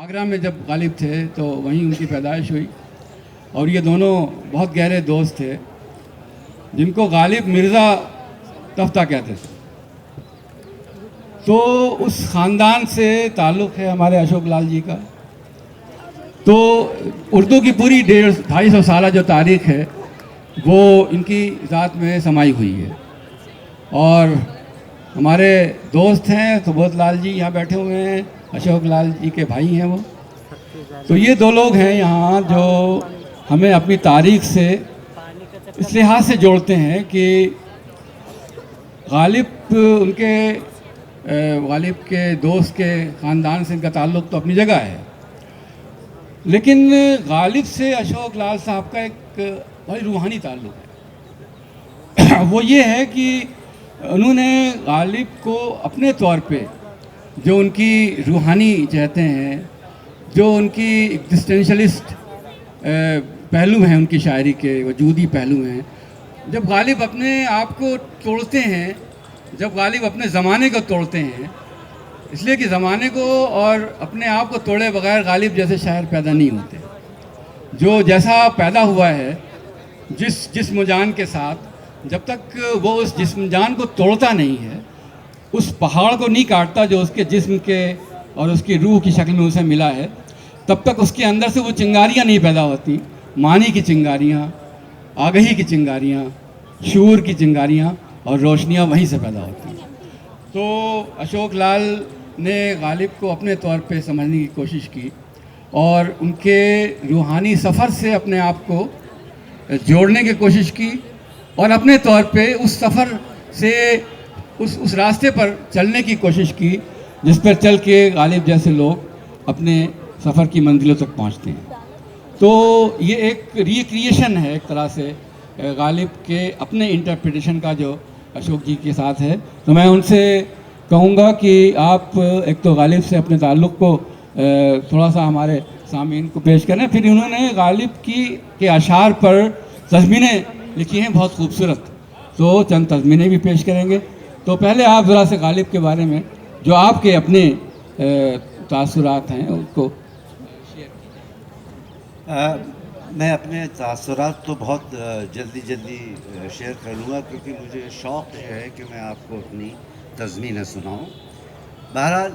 आगरा में जब गालिब थे तो वहीं उनकी पैदाइश हुई और ये दोनों बहुत गहरे दोस्त थे जिनको गालिब मिर्ज़ा तफ्ता कहते थे। तो उस ख़ानदान से ताल्लुक़ है हमारे अशोक लाल जी का। तो उर्दू की पूरी 150-250 साल जो तारीख़ है वो इनकी ज़ात में समाई हुई है। और हमारे दोस्त हैं सुबोध लाल जी यहाँ बैठे हुए हैं, अशोक लाल जी के भाई हैं वो। तो ये दो लोग हैं यहाँ जो हमें अपनी तारीख से इस लिहाज से जोड़ते हैं कि गालिब के दोस्त के ख़ानदान से इनका ताल्लुक़ तो अपनी जगह है, लेकिन गालिब से अशोक लाल साहब का एक बड़ी रूहानी ताल्लुक़ है। वो ये है कि उन्होंने गालिब को अपने तौर पे जो उनकी रूहानी चाहते हैं, जो उनकी एग्जिस्टेंशलिस्ट पहलू हैं उनकी शायरी के, वजूदी पहलू हैं, जब गालिब अपने आप को तोड़ते हैं, जब गालिब अपने ज़माने को तोड़ते हैं, इसलिए कि ज़माने को और अपने आप को तोड़े बगैर गालिब जैसे शायर पैदा नहीं होते। जो जैसा पैदा हुआ है जिस जिस्म जान के साथ, जब तक वो उस जिस्म जान को तोड़ता नहीं है, उस पहाड़ को नहीं काटता जो उसके जिस्म के और उसकी रूह की शक्ल में उसे मिला है, तब तक उसके अंदर से वो चिंगारियाँ नहीं पैदा होती। मानी की चिंगारियाँ, आगही की चिंगारियाँ, शूर की चिंगारियाँ और रोशनियाँ वहीं से पैदा होती हैं। तो अशोक लाल ने गालिब को अपने तौर पे समझने की कोशिश की और उनके रूहानी सफ़र से अपने आप को जोड़ने की कोशिश की और अपने तौर पे उस सफ़र से उस रास्ते पर चलने की कोशिश की जिस पर चल के गालिब जैसे लोग अपने सफ़र की मंजिलों तक पहुंचते हैं। तो ये एक रिक्रिएशन है एक तरह से गालिब के अपने इंटरप्रिटेशन का जो अशोक जी के साथ है। तो मैं उनसे कहूँगा कि आप एक तो गालिब से अपने ताल्लुक़ को थोड़ा सा हमारे सामीन को पेश करें। फिर उन्होंने गालिब के अशार पर तज़मीनें लिखी हैं बहुत खूबसूरत, तो चंद तज़मीनें भी पेश करेंगे। तो पहले आप ज़रा से गालिब के बारे में जो आपके अपने तासुरात हैं उनको शेयर कीजिए। मैं अपने तासुरात तो बहुत जल्दी शेयर कर लूँगा क्योंकि मुझे शौक़ ये है कि मैं आपको अपनी तज़मीनें सुनाऊँ। बहरहाल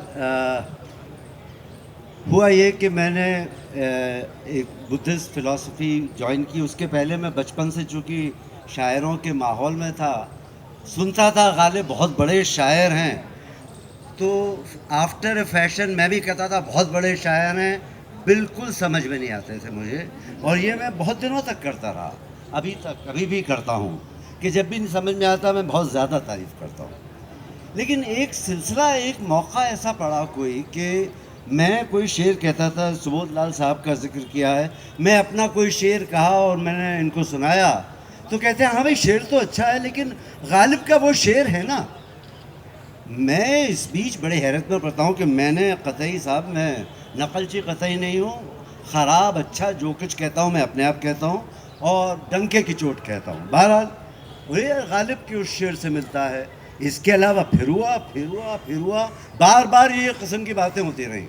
हुआ ये कि मैंने एक बुद्धिस्ट फ़िलासफ़ी जॉइन की। उसके पहले मैं बचपन से चूँकि शायरों के माहौल में था, सुनता था गालिब बहुत बड़े शायर हैं, तो आफ्टर ए फैशन मैं भी कहता था बहुत बड़े शायर हैं, बिल्कुल समझ में नहीं आते थे मुझे। और ये मैं बहुत दिनों तक करता रहा, अभी तक अभी भी करता हूँ कि जब भी नहीं समझ में आता मैं बहुत ज़्यादा तारीफ़ करता हूँ। लेकिन एक सिलसिला, एक मौका ऐसा पड़ा कोई कि मैं कोई शेर कहता था, सुबोध लाल साहब का जिक्र किया है, मैं अपना कोई शेर कहा और मैंने इनको सुनाया तो कहते हैं हाँ भाई शेर तो अच्छा है लेकिन गालिब का वो शेर है ना। मैं इस बीच बड़े हैरत में पड़ता हूँ कि मैंने कतई साहब, मैं नकलची कतई नहीं हूँ, ख़राब अच्छा जो कुछ कहता हूँ मैं अपने आप कहता हूँ और डंके की चोट कहता हूँ। बहरहाल वही गालिब के उस शेर से मिलता है। इसके अलावा फिर हुआ बार बार ये किस्म की बातें होती रहीं।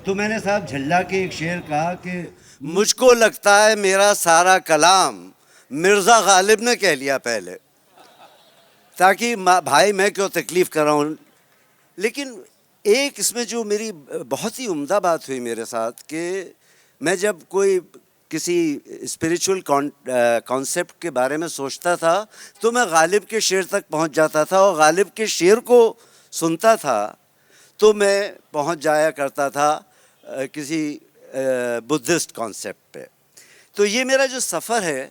तो मैंने साहब झल्ला के एक शेर कहा कि मुझको लगता है मेरा सारा कलाम मिर्ज़ा गालिब ने कह लिया पहले, ताकि भाई मैं क्यों तकलीफ़ कर रहा हूँ। लेकिन एक इसमें जो मेरी बहुत ही उम्दा बात हुई मेरे साथ कि मैं जब कोई किसी स्पिरिचुअल कॉन्सेप्ट के बारे में सोचता था तो मैं गालिब के शेर तक पहुंच जाता था और गालिब के शेर को सुनता था तो मैं पहुंच जाया करता था किसी बुद्धिस्ट कॉन्सेप्ट पे। तो ये मेरा जो सफ़र है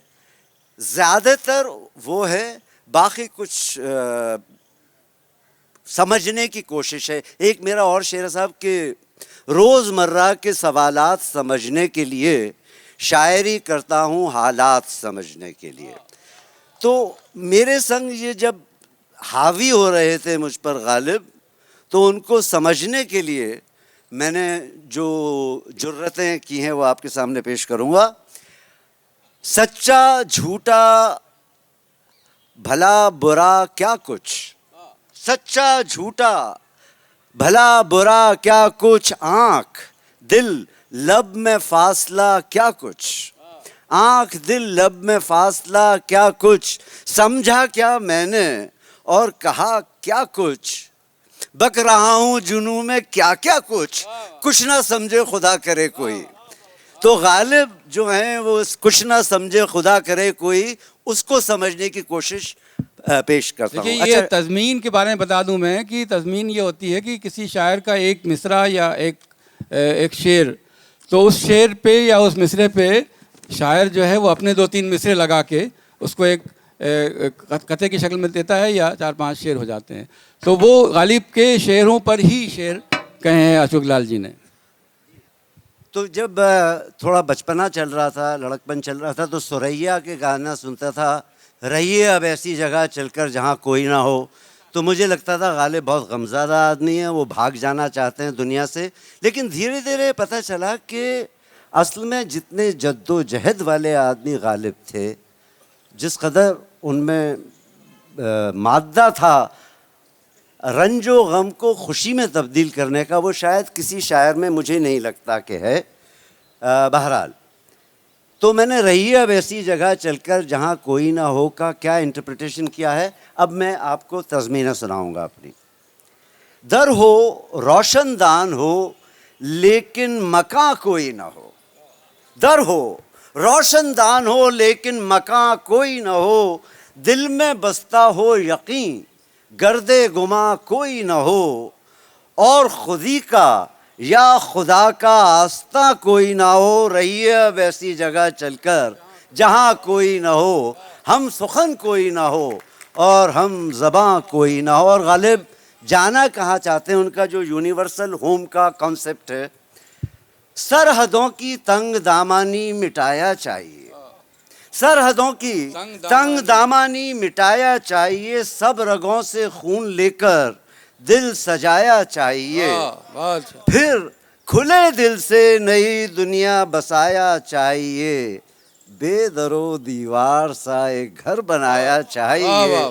ज़्यादातर वो है, बाकी कुछ समझने की कोशिश है। एक मेरा और शेर साहब के रोज़मर्रा के सवालात समझने के लिए शायरी करता हूँ हालात समझने के लिए। तो मेरे संग ये जब हावी हो रहे थे मुझ पर गालिब, तो उनको समझने के लिए मैंने जो जुर्रतें की हैं वो आपके सामने पेश करूँगा। सच्चा झूठा भला बुरा क्या कुछ, सच्चा झूठा भला बुरा क्या कुछ आँख दिल लब में फासला क्या कुछ, आंख दिल लब में फासला क्या कुछ, समझा क्या मैंने और कहा क्या कुछ, बक रहा हूं जुनू में क्या क्या कुछ ना समझे खुदा करे कोई। तो गालिब जो हैं वो कुछ ना समझे खुदा करे कोई, उसको समझने की कोशिश पेश करता हूँ। देखिए, ये तज़मीन के बारे में बता दूं मैं कि तज़मीन ये होती है कि किसी शायर का एक मिसरा या एक शेर, तो उस शेर पे या उस मिसरे पे शायर जो है वो अपने 2-3 मिसरे लगा के उसको एक कथे की शक्ल में देता है या 4-5 शेर हो जाते हैं। तो वो गालिब के शेरों पर ही शेर कहे हैं अशोक लाल जी ने। तो जब थोड़ा बचपना चल रहा था, लड़कपन चल रहा था, तो सुरैया के गाना सुनता था, रहिए अब ऐसी जगह चलकर जहाँ कोई ना हो। तो मुझे लगता था गालिब बहुत गमज़दा आदमी है, वो भाग जाना चाहते हैं दुनिया से। लेकिन धीरे धीरे पता चला कि असल में जितने जद्दोजहद वाले आदमी गालिब थे, जिस कदर उनमें मादा था रंजो गम को खुशी में तब्दील करने का, वो शायद किसी शायर में मुझे नहीं लगता कि है। बहरहाल, तो मैंने रही अब ऐसी जगह चलकर जहाँ कोई ना हो का क्या इंटरप्रिटेशन किया है। अब मैं आपको तज़मीना सुनाऊंगा अपनी। दर हो रोशनदान हो लेकिन मकां कोई ना हो, दर हो रोशनदान हो लेकिन मकां कोई ना हो, दिल में बसता हो यकीन गर्दे गुमा कोई न हो, और खुदी का या खुदा का आस्था कोई ना हो, रहिए अब ऐसी जगह चलकर जहाँ कोई ना हो, हम सुखन कोई ना हो और हम ज़बां कोई ना हो। और गालिब जाना कहाँ चाहते हैं, उनका जो यूनिवर्सल होम का कॉन्सेप्ट है, सरहदों की तंग दामानी मिटाया चाहिए, सरहदों की तंग दामानी मिटाया चाहिए, सब रगों से खून लेकर दिल सजाया चाहिए, फिर खुले दिल से नई दुनिया बसाया चाहिए, बेदरो दीवार सा एक घर बनाया चाहिए,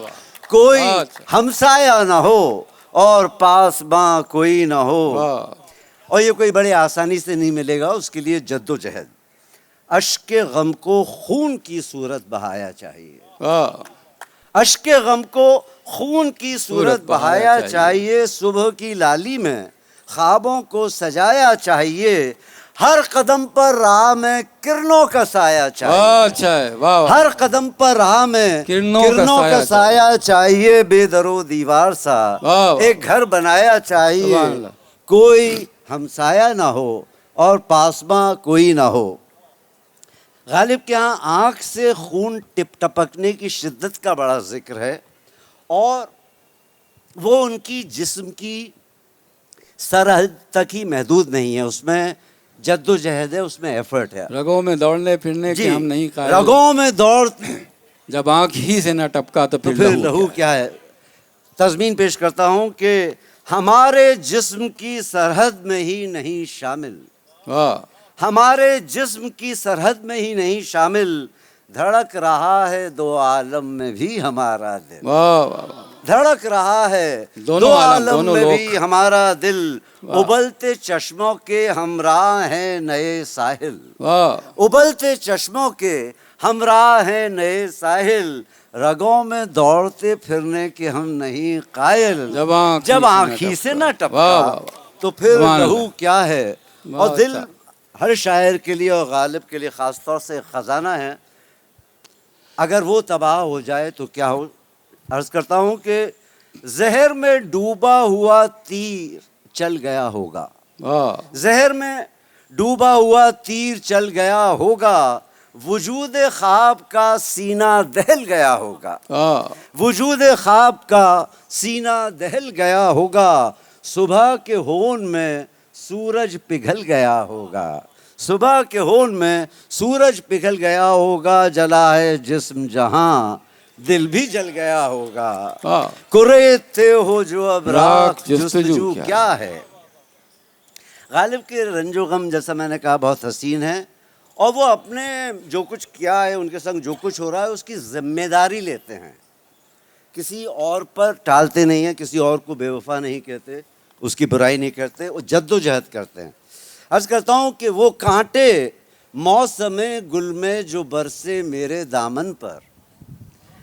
कोई हमसाया ना हो और पास बां कोई ना हो। और ये कोई बड़े आसानी से नहीं मिलेगा, उसके लिए जद्दोजहद, अश्के गम को खून की सूरत बहाया चाहिए, अश्के गम को खून की सूरत बहाया चाहिए, सुबह की लाली में ख्वाबों को सजाया चाहिए, हर कदम पर राह में किरणों का साया चाहिए, अच्छा है, वाह, हर कदम पर राह में किरणों का साया चाहिए, बेदरो दीवार सा एक घर बनाया चाहिए, कोई हमसाया ना हो और पासमा कोई ना हो। गालिब के यहाँ आँख से खून टपकने की शिद्दत का बड़ा जिक्र है, और वो उनकी जिस्म की सरहद तक ही महदूद नहीं है, उसमें जद्दोजहद है, उसमें एफर्ट है। रगों में दौड़ने फिरने के हम नहीं कायल, रगों में दौड़ जब आँख ही से न टपका तो फिर लहू क्या है। तज़मीन पेश करता हूँ कि हमारे जिस्म की सरहद में ही नहीं शामिल, हमारे जिस्म की सरहद में ही नहीं शामिल, धड़क रहा है दो आलम में भी हमारा दिल, धड़क रहा है दो आलम में भी हमारा दिल, उबलते चश्मों के हमराह हैं नए साहिल, उबलते चश्मों के हमराह हैं नए साहिल, रगों में दौड़ते फिरने के हम नहीं कायल, जब आँखी से न टपका तो फिर लहू क्या है। और दिल हर शायर के लिए और गालिब के लिए ख़ास तौर से ख़जाना है, अगर वो तबाह हो जाए तो क्या हो। अर्ज़ करता हूँ कि जहर में डूबा हुआ तीर चल गया होगा, जहर में डूबा हुआ तीर चल गया होगा, वजूद ख्वाब का सीना दहल गया होगा, वजूद ख्वाब का सीना दहल गया होगा, सुबह के होन में सूरज पिघल गया होगा, सुबह के होन में सूरज पिघल गया होगा, जला है जिस्म जहां दिल भी जल गया होगा, कुरेते हो जो अब राख जुस्तजू क्या है। गालिब के रंजो गम, जैसा मैंने कहा, बहुत हसीन है, और वो अपने जो कुछ किया है, उनके संग जो कुछ हो रहा है, उसकी जिम्मेदारी लेते हैं, किसी और पर टालते नहीं हैं, किसी और को बेवफा नहीं कहते, उसकी बुराई नहीं करते, वो जद्दोजहद करते हैं। अर्ज करता हूँ कि वो कांटे मौसमे गुल में जो बरसे मेरे दामन पर,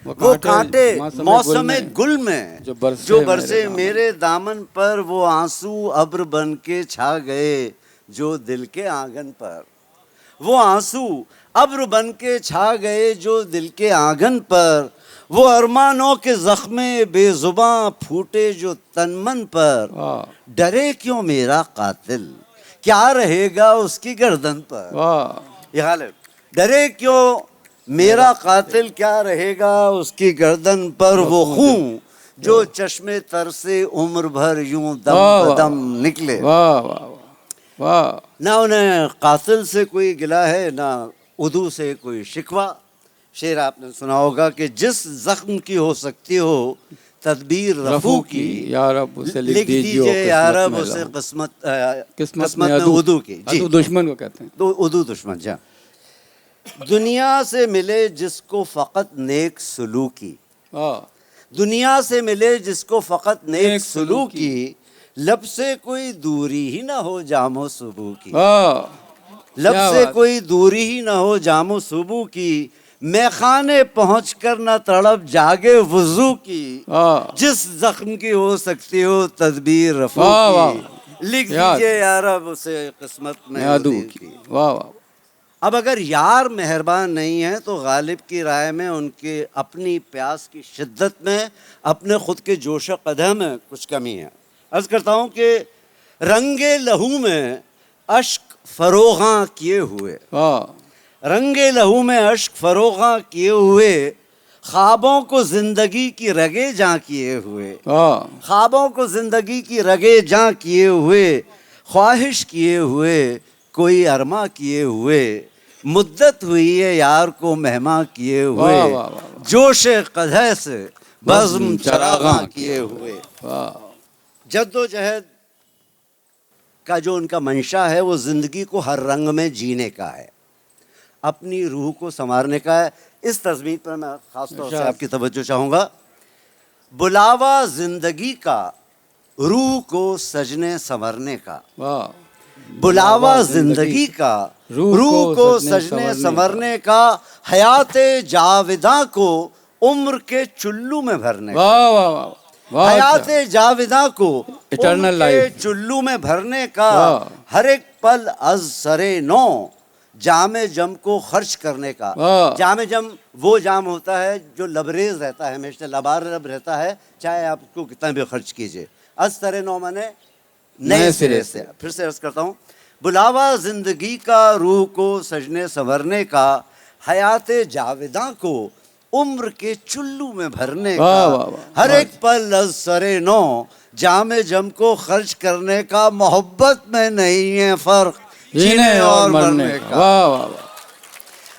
वो कांटे मौसमे गुल में जो बरसे मेरे दामन पर, वो आंसू अब्र बन के छा गए जो दिल के आंगन पर, वो आंसू अब्र बन के छा गए जो दिल के आंगन पर, वो अरमानों के जख्मे बेजुबां फूटे जो तन मन पर, डरे क्यों मेरा कातिल क्या रहेगा उसकी गर्दन पर। ये हाल है, डरे क्यों मेरा कातिल क्या रहेगा उसकी गर्दन पर, वो खून जो चश्मे तर से उम्र भर यूं दम बदम निकले। वाह वाह वाह। ना उन्हें कातिल से कोई गिला है, ना उदू से कोई शिकवा। शेर आपने सुना होगा कि जिस जख्म की हो सकती हो तदबीर रफू की, या रब उसे लिख दीजिए या रब उसे किस्मत में उदू की। जी, दुश्मन को कहते हैं, तो उदू दुश्मन। जा दुनिया से मिले जिसको फ़कत नेक सलूकी, दुनिया से मिले जिसको फ़कत नेक सलूकी, लब से कोई दूरी ही ना हो जामो सुबह की, लब से कोई दूरी ही ना हो जामो सुबह की, मैखाने पहुँच कर न तड़प जागे वजू की, जिस जख्म की हो सकती हो तदबीर रफू की, लिख दीजिए या रब उसे किस्मत में उदू की। वाह वाह। अब अगर यार मेहरबान नहीं है तो गालिब की राय में उनके अपनी प्यास की शिद्दत में, अपने खुद के जोश कदम में कुछ कमी है। अर्ज करता हूँ कि रंगे लहू में अश्क फरोगा किए हुए, रंगे लहू में अश्क फरोगा किए हुए, ख्वाबों को जिंदगी की रगे जां किए हुए, ख्वाबों को जिंदगी की रगे जां किए हुए, ख्वाहिश किए हुए कोई अरमा किए हुए, मुद्दत हुई है यार को मेहमा किए हुए, जोश कदह से बज़्म चरागा किए हुए। जद्दोजहद का जो उनका मंशा है वो ज़िंदगी को हर रंग में जीने का है, अपनी रूह को संवारने का है। इस तस्वीर पर मैं ख़ास तौर से आपकी तवज्जो चाहूँगा। बुलावा ज़िंदगी का रूह को सजने संवरने का, बुलावा जिंदगी का रूह को सजने संवरने का, हयाते जाविदा को उम्र के चुल्लू में भरने का, हयाते जाविदा को इटर्नल लाइफ चुल्लू में भरने का, हर एक पल अज सरे नो जामे जम को खर्च करने का। जामे जम वो जाम होता है जो लबरेज रहता है, हमेशा लबारब रहता है, चाहे आप उसको कितना भी खर्च कीजिए। अज सरे नो माने नए सिरे से। फिर से अर्ज करता हूँ, बुलावा जिंदगी का रूह को सजने संवरने का, हयाते जाविदा को उम्र के चुल्लू में भरने का, हर एक पल अज सरे नो जामे जम को खर्च करने का, मोहब्बत में नहीं है फर्क जीने और मरने का,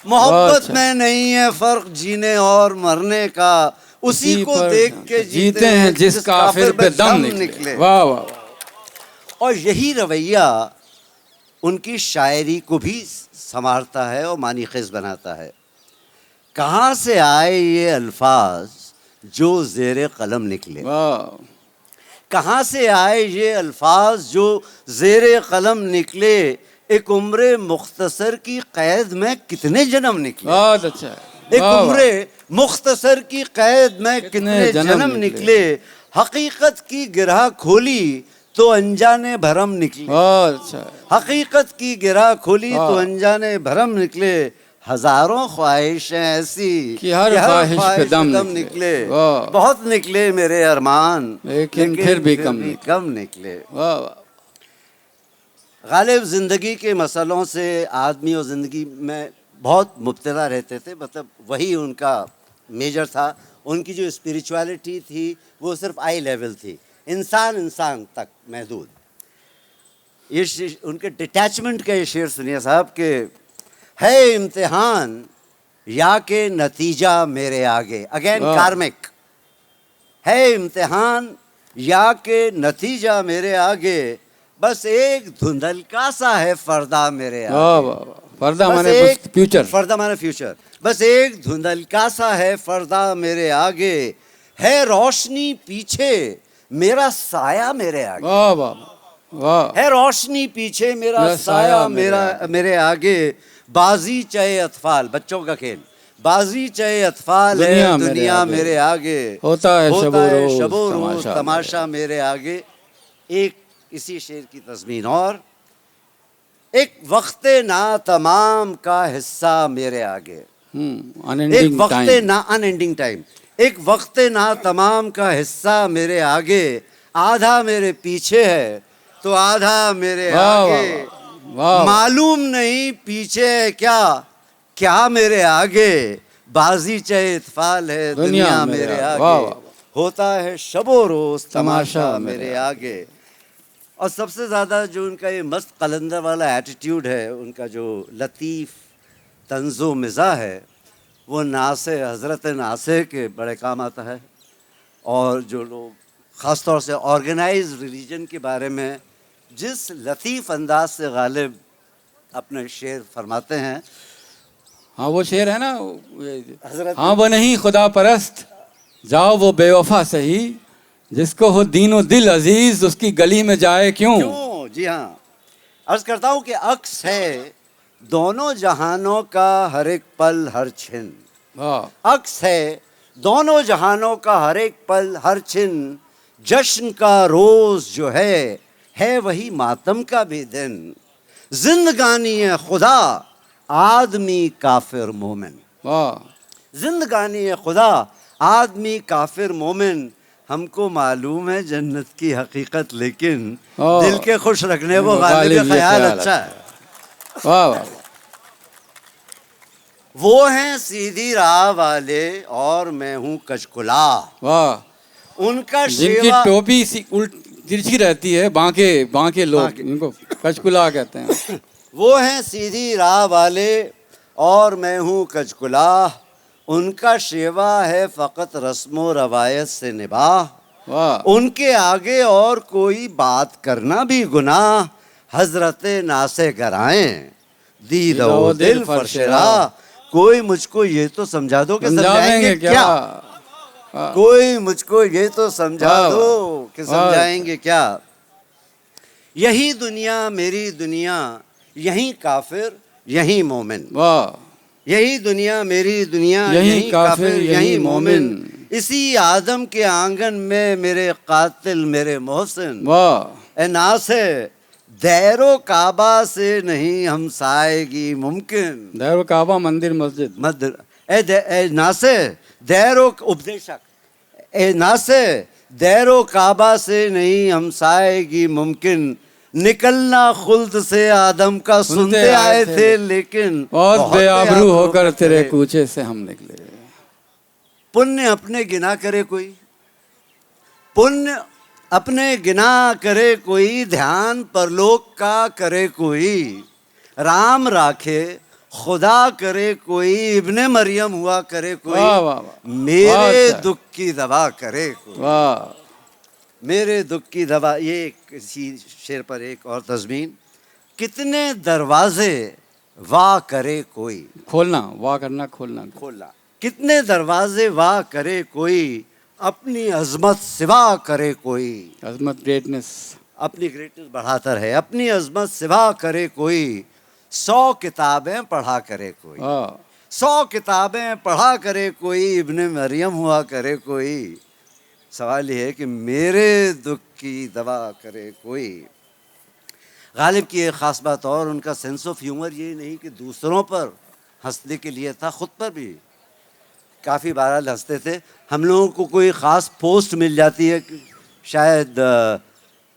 मोहब्बत में नहीं है फर्क जीने और मरने का, उसी को देख के जीते हैं जिस काफिर पे दम निकले। वाह वाह। और यही रवैया उनकी शायरी को भी संवारता है और मानी ख़ेज़ बनाता है। कहाँ से आए ये अल्फाज जो ज़ेरे कलम निकले, कहाँ से आए ये अल्फाज जो ज़ेरे कलम निकले, एक उम्र मुख्तसर की कैद में कितने जन्म निकले। बहुत अच्छा। एक उम्र मुख्तसर की कैद में कितने जन्म निकले, हकीकत की गिरह खोली तो अनजाने भरम निकले। अच्छा। हकीकत की गिरह खोली तो अनजाने भरम निकले, हजारों ख्वाहिशें ऐसी कि हर ख्वाहिश पे दम निकले। बहुत निकले मेरे अरमान लेकिन फिर भी कम निकले। गालिब ज़िंदगी के मसलों से आदमी और ज़िंदगी में बहुत मुब्तला रहते थे, मतलब वही उनका मेजर था। उनकी जो स्पिरिचुअलिटी थी वो सिर्फ आई लेवल थी, इंसान तक महदूद। ये उनके डिटैचमेंट का ये शेर सुनिए साहब के, है इम्तिहान या के नतीजा मेरे आगे, अगेन कार्मिक, है इम्तिहान या के नतीजा मेरे आगे, बस एक धुंधलका सा है पर्दा मेरे आगे। पर्दा माने फ्यूचर, पर्दा माने फ्यूचर। बस एक धुंधलका सा है पर्दा मेरे आगे, है रोशनी पीछे मेरा साया मेरे आगे। वाह है रोशनी पीछे मेरा मेरा साया मेरे आगे, बाजी चाहे अतफाल, बच्चों का खेल, बाजी चाहे अतफाल है दुनिया मेरे आगे, होता है शबो रोज तमाशा तमाशा मेरे आगे। एक इसी शेर की तज़मीन और, एक वक्त ना तमाम का हिस्सा मेरे आगे, एक वक्त ना अनएंडिंग टाइम, एक वक्त ना तमाम का हिस्सा मेरे आगे, आधा मेरे पीछे है तो आधा मेरे आगे, मालूम नहीं पीछे है क्या क्या मेरे आगे, बाजी चाहे इतफाल है दुनिया मेरे आगे, होता है शबो रोज तमाशा मेरे आगे। और सबसे ज़्यादा जो उनका ये मस्त कलंदर वाला एटीट्यूड है, उनका जो लतीफ़ तंज़ो मिज़ा है, वो नासे हज़रत नासे के बड़े काम आता है। और जो लोग ख़ास तौर से ऑर्गेनाइज रिलीजन के बारे में जिस लतीफ़ अंदाज से गालिब अपने शेर फरमाते हैं, हाँ वो शेर है ना, हज़रत हाँ वो नहीं खुदा परस्त जाओ वो बेवफा सही, जिसको हो दीनो दिल अजीज उसकी गली में जाए क्यों। जी हाँ, अर्ज करता हूँ कि अक्स है दोनों जहानों का हर एक पल हर छिन, अक्स है दोनों जहानों का हर एक पल हर छिन, जश्न का रोज जो है वही मातम का भी दिन, जिंदगानी है खुदा आदमी काफिर मोमिन, जिंदगानी है खुदा आदमी काफिर मोमिन, हमको मालूम है जन्नत की हकीकत लेकिन दिल के खुश रखने वो गालिब ख्याल अच्छा है। वाह वाह, वो हैं सीधी राह वाले और मैं हूँ कचकुला, वाह उनका जिनकी टोपी तिरछी रहती है, बांके लोग इनको कचकुला कहते हैं। वो हैं सीधी राह वाले और मैं हूँ कचकुला, उनका शेवा है फ़कत रस्मो रवायत से निभाह, उनके आगे और कोई बात करना भी गुनाह, हजरत नासे गराएं दी दो दिल फरशरा, कोई मुझको ये तो समझा दो कि समझाएंगे क्या, कोई मुझको ये तो समझा दो कि समझाएंगे क्या, यही दुनिया मेरी दुनिया यही काफिर यही मोमिन, यही दुनिया मेरी दुनिया यही काफिर यही मोमिन, इसी आदम के आंगन में मेरे कातिल मेरे मोहसिन, ए नासे दैरो काबा से नहीं हमसाएगी मुमकिन, दैरो काबा मंदिर मस्जिद ए नासे दैरो उपदेशक, ए नासे दैरो काबा से नहीं हमसाएगी मुमकिन, निकलना खुल्द से आदम का सुनते आए थे लेकिन बहुत बेआबरू होकर तेरे कूचे से हम निकले। पुण्य अपने गिना करे कोई, पुण्य अपने गिना करे कोई, ध्यान परलोक का करे कोई, राम राखे खुदा करे कोई, इब्ने मरियम हुआ करे कोई, मेरे दुख की दवा करे कोई, मेरे दुख की दवा। ये इसी शेर पर एक और तज़मीन, कितने दरवाजे वाह करे कोई, खोलना वाह करना खोलना खोलना, कितने दरवाजे वाह करे कोई, अपनी अजमत सिवा करे कोई, अजमत ग्रेटनेस, अपनी ग्रेटनेस बढ़ाता रहे, अपनी अजमत सिवा करे कोई, 100 किताबें पढ़ा करे कोई, 100 किताबें पढ़ा करे कोई, इब्ने मरियम हुआ करे कोई। सवाल ये है कि मेरे दुख की दवा करे कोई। गालिब की एक ख़ास बात और, उनका सेंस ऑफ ह्यूमर ये नहीं कि दूसरों पर हंसने के लिए था, ख़ुद पर भी काफ़ी बार हंसते थे। हम लोगों को कोई ख़ास पोस्ट मिल जाती है शायद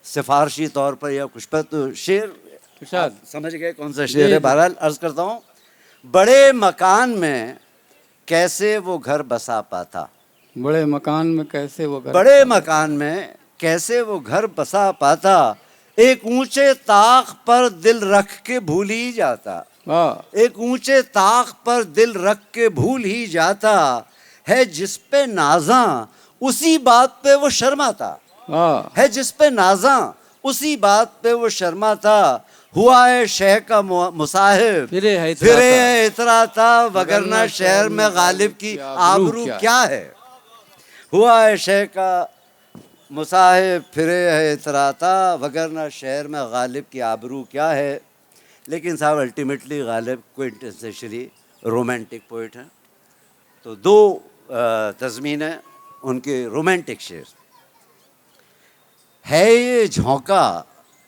सिफारशी तौर पर या कुछ पर, तो शेर शायद समझ गए कौन सा शेर है। बहरहाल अर्ज़ करता हूँ, बड़े मकान में कैसे वो घर बसा पाता, बड़े मकान में कैसे वो घर, बड़े मकान में कैसे वो घर बसा पाता, एक ऊंचे ताख पर दिल रख के भूल ही जाता, एक ऊंचे ताख पर दिल रख के भूल ही जाता, है जिस पे नाजा उसी बात पे वो शर्माता, है जिस पे नाजा उसी बात पे वो शर्माता, हुआ है शहर का मुसाहिब फिरे इतराता, वगरना शहर में गालिब की आबरू क्या है, हुआ है शहर का मुसाहिब फिरे है इतराता, वगरना शहर में गालिब की आबरू क्या है। लेकिन साहब अल्टीमेटली गालिब क्विंटेंशियली रोमांटिक पोइट हैं। तो दो तज़मीन है उनके रोमांटिक शेर। है ये झोंका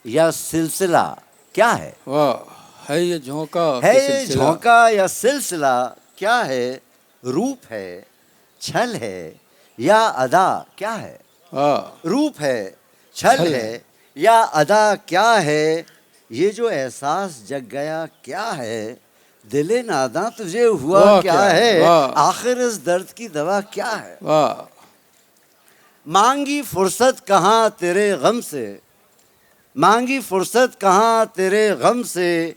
या सिलसिला क्या है, वाह। है ये झोंका है कि ये सिलसिला? झोंका या सिलसिला क्या है, रूप है छल है या अदा क्या है। वाह। रूप है छल छल है या अदा क्या है, ये जो एहसास जग गया क्या है, दिले नादा तुझे हुआ वाह, क्या क्या है, है, वाह। आखिर इस दर्द की दवा क्या है। वाह। मांगी फुर्सत कहाँ तेरे गम से, मांगी फुर्सत कहाँ तेरे गम से,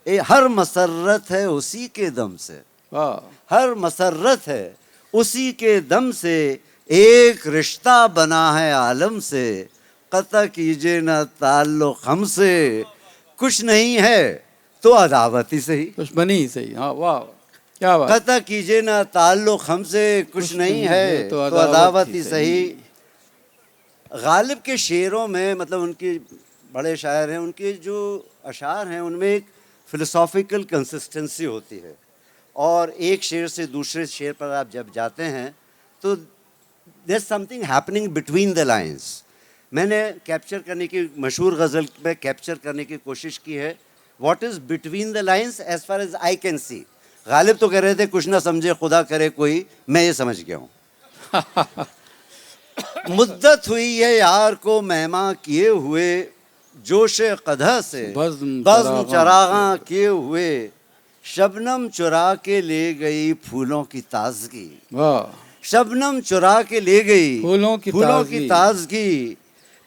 हर मसरत है उसी के दम से। वाह। हर मसरत है उसी के दम से, एक रिश्ता बना है आलम से, कता कीजिए न ताल्लुक हमसे, कुछ नहीं है तो अदावत ही सही। दुश्मनी ही सही। हाँ वाह, क्या बात। कता कीजिए न ताल्लुक हमसे, कुछ नहीं है तो अदावत ही सही। गालिब के शेरों में, मतलब उनके बड़े शायर हैं, उनके जो अशार हैं उनमें एक फ़िलोसॉफ़िकल कंसिस्टेंसी होती है। और एक शेर से दूसरे शेर पर आप जब जाते हैं तो there is something happening between the lines. मैंने कैप्चर करने की, मशहूर गज़ल में कैप्चर करने की कोशिश की है what is between the lines as far as I can see. Ghalib तो कह रहे थे कुछ ना समझे खुदा करे कोई, मैं ये समझ गया हूँ। मुद्दत हुई है यार को मेहमा किए हुए, जोश कदह से बज़्म चरागा किए हुए, शबनम चुरा के ले गई फूलों की ताजगी। वाह। शबनम चुरा के ले गई फूलों की ताजगी,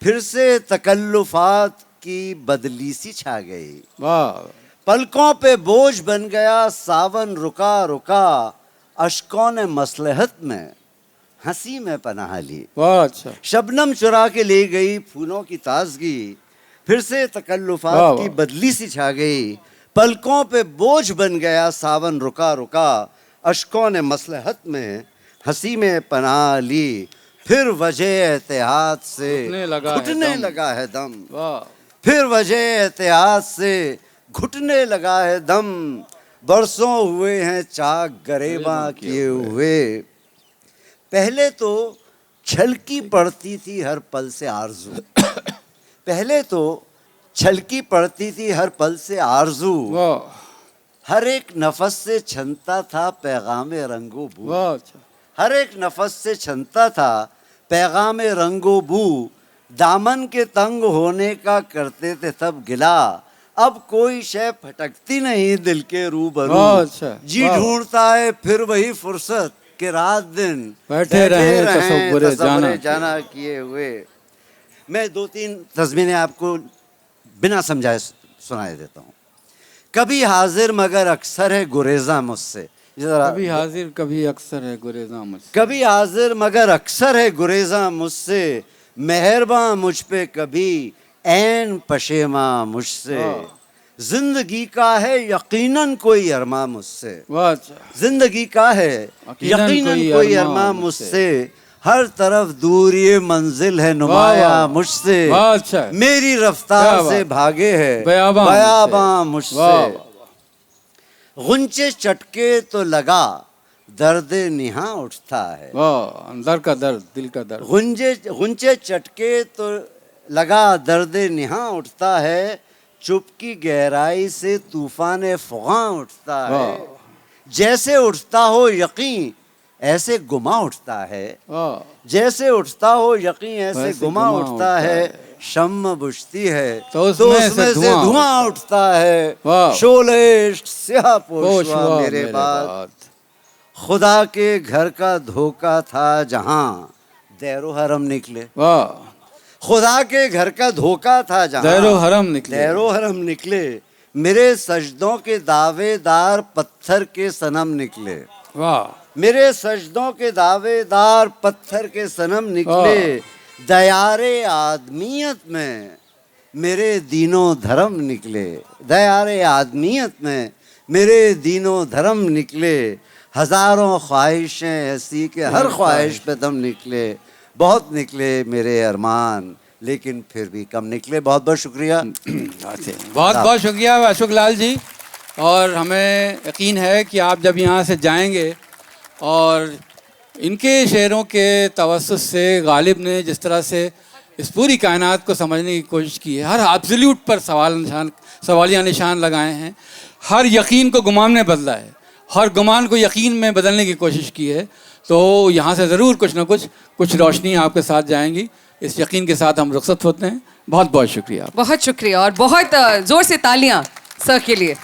फिर से तकल्लुफात की बदली सी छा गई। वाह। पलकों पे बोझ बन गया सावन रुका रुका, अशकों ने मसलहत में हंसी में पनाह ली। वाह। अच्छा। शबनम चुरा के ले गई फूलों की ताजगी, फिर से तकल्लुफात की बदली सी छा गई। पलकों पे बोझ बन गया सावन रुका रुका, अशकों ने मसलहत में हंसी में पनाह ली, फिर वजह एहतियात से घुटने लगा है दम। वाह। फिर वजह एहतियात से घुटने लगा है दम, बरसों हुए हैं चाक गरेबा किए हुए। पहले तो छलकी पड़ती थी हर पल से आरजू, पहले तो छलकी पड़ती थी हर पल से आरजू, हर एक नफस से छनता था पैगाम रंगो बू। हर एक नफस से छनता था पैगाम रंगो बू, दामन के तंग होने का करते थे तब गिला, अब कोई शय फटकती नहीं दिल के रूबरू। जी ढूंढता है फिर वही फुर्सत कि रात दिन बैठे रहे तसव्वुरे जाना किए हुए। मैं दो तीन तज़मीनें आपको बिना समझाए सुनाए देता हूँ। कभी हाजिर मगर अक्सर है गुरेज़ा मुझसे, कभी हाजिर कभी अक्सर है गुरेज़ा मुझसे, कभी हाजिर मगर अक्सर है गुरेज़ा मुझसे, मेहरबां मुझ पे कभी ऐन पशेमा मुझसे, जिंदगी का है यकीनन कोई अरमा मुझसे। जिंदगी का है यकीनन कोई अरमा मुझसे, हर तरफ दूरी मंजिल है नुमाया मुझसे, मेरी रफ्तार से भागे है बयाबां मुझसे। गुंचे चटके तो लगा दर्द निहा उठता है, अंदर का दर्द दिल का दर्द। गुंचे चटके तो लगा दर्द निहा उठता है, चुप की गहराई से तूफान फुगा उठता है, जैसे उठता हो यकीन ऐसे गुमा उठता है, जैसे उठता हो यकीन ऐसे गुमा उठता है, शम्म बुझती है तो उसमें से धुआं उठता है, शोले स्याह पोशवा मेरे बाद। खुदा के घर का धोखा था जहां दैरो हरम निकले, खुदा के घर का धोखा था जहां दैरो हरम निकले, मेरे सजदों के दावेदार पत्थर के सनम निकले। मेरे सजदों के दावेदार पत्थर के सनम निकले, दयारे आदमियत में मेरे दीनो धर्म निकले, दयारे आदमियत में मेरे दीनो धर्म निकले, हजारों ख्वाहिशें ऐसी के हर ख्वाहिश पे दम निकले, बहुत निकले मेरे अरमान, लेकिन फिर भी कम निकले। बहुत बहुत शुक्रिया। बहुत बहुत शुक्रिया अशोक लाल जी। और हमें यकीन है कि आप जब यहाँ से जाएंगे और इनके शेरों के तवस्सुस से गालिब ने जिस तरह से इस पूरी कायनात को समझने की कोशिश की है, हर एब्सोल्यूट पर सवालिया निशान लगाए हैं, हर यकीन को गुमान में बदला है, हर गुमान को यकीन में बदलने की कोशिश की है, तो यहाँ से ज़रूर कुछ ना कुछ रोशनी आपके साथ जाएंगी। इस यकीन के साथ हम रुखसत होते हैं। बहुत बहुत शुक्रिया। बहुत शुक्रिया और बहुत ज़ोर से तालियां सर के लिए।